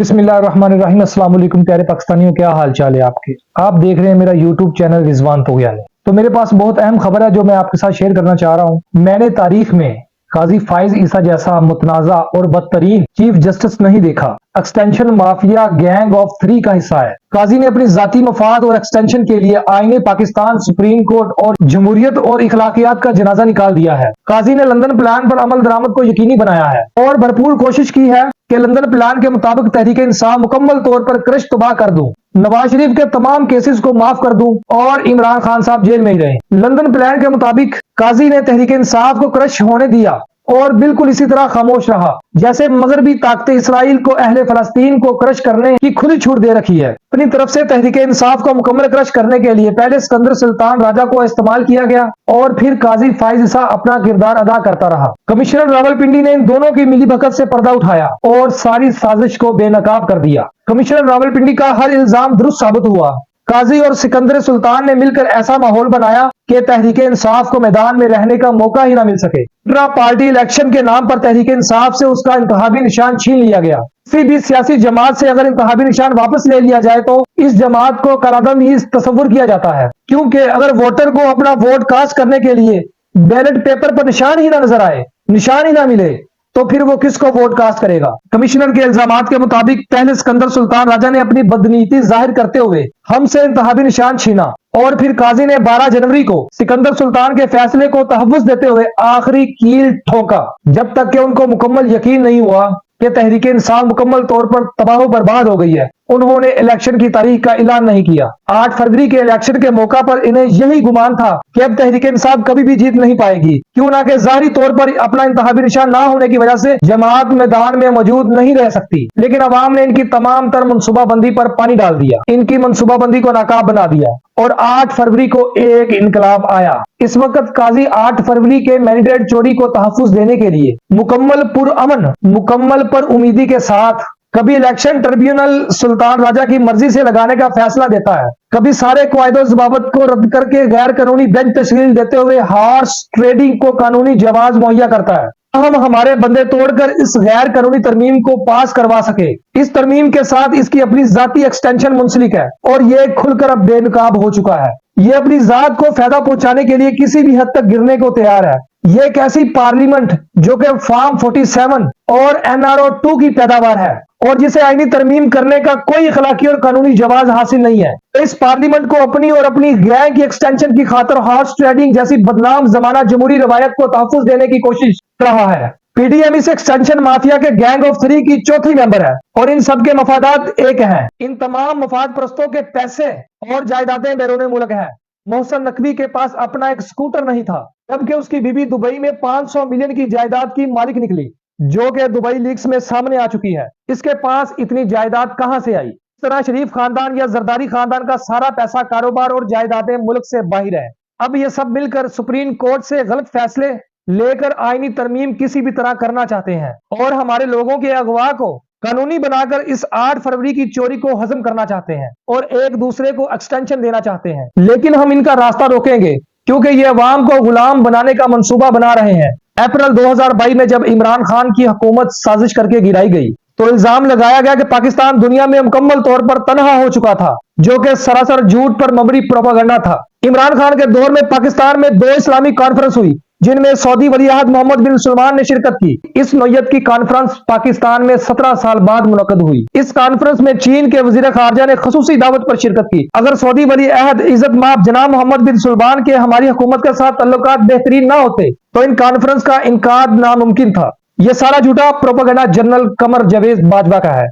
बिस्मिल्लाहिर्रहमानिर्रहीम। अस्सलाम वालेकुम प्यारे पाकिस्तानियों, क्या हाल चाल है आपके। आप देख रहे हैं मेरा यूट्यूब चैनल रिजवान तोगयानी। तो मेरे पास बहुत अहम खबर है जो मैं आपके साथ शेयर करना चाह रहा हूं। मैंने तारीख में काजी फाइज ईसा जैसा मुतनाजा और बदतरीन चीफ जस्टिस नहीं देखा। एक्सटेंशन माफिया गैंग ऑफ 3 का हिस्सा है। काजी ने अपनी जाती मफाद और एक्सटेंशन के लिए आईने पाकिस्तान, सुप्रीम कोर्ट और जमहूरियत और इखलाकियात का जनाजा निकाल दिया है। काजी ने लंदन प्लान पर अमल दरामद को यकीनी बनाया है और भरपूर कोशिश की है कि लंदन प्लान के मुताबिक तहरीक इंसाफ मुकम्मल तौर पर क्रश तबाह कर दूं, नवाज शरीफ के तमाम केसेस को माफ कर दूं और इमरान खान साहब जेल में ही रहे। लंदन प्लान के मुताबिक काजी ने तहरीक इंसाफ को क्रश होने दिया और बिल्कुल इसी तरह खामोश रहा जैसे मगरबी ताकतें इसराइल को अहले फलस्तीन को क्रश करने की खुली छूट दे रखी है। अपनी तरफ से तहरीक इंसाफ को मुकम्मल क्रश करने के लिए पहले सिकंदर सुल्तान राजा को इस्तेमाल किया गया और फिर काजी फाइज ईसा अपना किरदार अदा करता रहा। कमिश्नर रावलपिंडी ने इन दोनों की मिलीभगत से पर्दा उठाया और सारी साजिश को बेनकाब कर दिया। कमिश्नर रावलपिंडी का हर इल्जाम दुरुस्त साबित हुआ। काजी और सिकंदर सुल्तान ने मिलकर ऐसा माहौल बनाया कि तहरीक इंसाफ को मैदान में रहने का मौका ही ना मिल सके। पार्टी इलेक्शन के नाम पर तहरीक इंसाफ से उसका इंतखाबी निशान छीन लिया गया। किसी भी सियासी जमात से अगर इंतखाबी निशान वापस ले लिया जाए तो इस जमात को करादम ही तस्वुर किया जाता है, क्योंकि अगर वोटर को अपना वोट कास्ट करने के लिए बैलेट पेपर पर निशान ही ना नजर आए, निशान ही ना मिले, तो फिर वो किसको वोट कास्ट करेगा। कमिश्नर के इल्जामात के मुताबिक पहले सिकंदर सुल्तान राजा ने अपनी बदनीति जाहिर करते हुए हमसे इंतखाबी निशान छीना और फिर काजी ने 12 जनवरी को सिकंदर सुल्तान के फैसले को तहव्वुज़ देते हुए आखिरी कील ठोका, जब तक कि उनको मुकम्मल यकीन नहीं हुआ कि तहरीक इंसाफ मुकम्मल तौर पर तबाह बर्बाद हो गई है। उन्होंने इलेक्शन की तारीख का ऐलान नहीं किया। 8 फरवरी के इलेक्शन के मौका पर इन्हें यही गुमान था कि अब तहरीक इंसाफ कभी भी जीत नहीं पाएगी, क्यों ना कि जाहिरी तौर पर अपना इंतखाबी निशान ना होने की वजह से जमात मैदान में मौजूद नहीं रह सकती। लेकिन अवाम ने इनकी तमाम तर मनसूबाबंदी पर पानी डाल दिया, इनकी मनसूबाबंदी को नाकाब बना दिया और 8 फरवरी को एक इनकलाब आया। इस वक्त काजी 8 फरवरी के मैंडेट चोरी को तहफ्फुज़ देने के लिए मुकम्मल पुरअमन, मुकम्मल पर उम्मीदी के साथ कभी इलेक्शन ट्रिब्यूनल सुल्तान राजा की मर्जी से लगाने का फैसला देता है, कभी सारे कायदो ज़बाबत को रद्द करके गैर कानूनी बेंच तश्कील देते हुए हॉर्स ट्रेडिंग को कानूनी जवाज मुहैया करता है। हम हमारे बंदे तोड़कर इस गैर कानूनी तरमीम को पास करवा सके। इस तरमीम के साथ इसकी अपनी जाती एक्सटेंशन मुंसलिक है और ये खुलकर अब बेनकाब हो चुका है। ये अपनी जात को फायदा पहुंचाने के लिए किसी भी हद तक गिरने को तैयार है। ये एक ऐसी पार्लियामेंट जो कि फॉर्म 47 और NRO 2 की पैदावार है और जिसे आईनी तरमीम करने का कोई अखलाकी और कानूनी जवाज हासिल नहीं है। इस पार्लियामेंट को अपनी और अपनी गैंग की एक्सटेंशन की खातिर हॉर्स ट्रेडिंग जैसी बदनाम जमाना जमहूरी रवायत को तहफ्फुज़ देने की कोशिश कर रहा है। PDM इस एक्सटेंशन माफिया के गैंग ऑफ 3 की चौथी मेंबर है और इन सबके मफादात एक हैं। इन तमाम मफाद परस्तों के पैसे और जायदादें बैरून मुल्क है। मोहसन नकवी के पास अपना एक स्कूटर नहीं था, जबकि उसकी बीबी दुबई में 500 मिलियन की जायदाद की मालिक निकली, जो कि दुबई लीक्स में सामने आ चुकी है। इसके पास इतनी जायदाद कहां से आई। इस तरह शरीफ खानदान या जरदारी खानदान का सारा पैसा, कारोबार और जायदादें मुल्क से बाहर है। अब ये सब मिलकर सुप्रीम कोर्ट से गलत फैसले लेकर आईनी तरमीम किसी भी तरह करना चाहते हैं और हमारे लोगों के अगवा को कानूनी बनाकर इस 8 फरवरी की चोरी को हजम करना चाहते हैं और एक दूसरे को एक्सटेंशन देना चाहते हैं। लेकिन हम इनका रास्ता रोकेंगे, क्योंकि ये अवाम को गुलाम बनाने का मंसूबा बना रहे हैं। अप्रैल 2022 में जब इमरान खान की हुकूमत साजिश करके गिराई गई तो इल्जाम लगाया गया कि पाकिस्तान दुनिया में मुकम्मल तौर पर तनहा हो चुका था, जो कि सरासर झूठ पर मबनी प्रोपेगेंडा था। इमरान खान के दौर में पाकिस्तान में 2 इस्लामी कॉन्फ्रेंस हुई, जिनमें सऊदी वलीअहद मोहम्मद बिन सलमान ने शिरकत की। इस नौयत की कॉन्फ्रेंस पाकिस्तान में 17 साल बाद मुनक्कद हुई। इस कॉन्फ्रेंस में चीन के वजीर खारजा ने खसूसी दावत पर शिरकत की। अगर सऊदी वलीअहद इज्जत माब जनाब मोहम्मद बिन सलमान के हमारी हुकूमत के साथ तल्लुकात बेहतरीन ना होते तो इन कॉन्फ्रेंस का इनकाद नामुमकिन था। यह सारा झूठा प्रोपेगेंडा जनरल कमर जावेद बाजवा का है।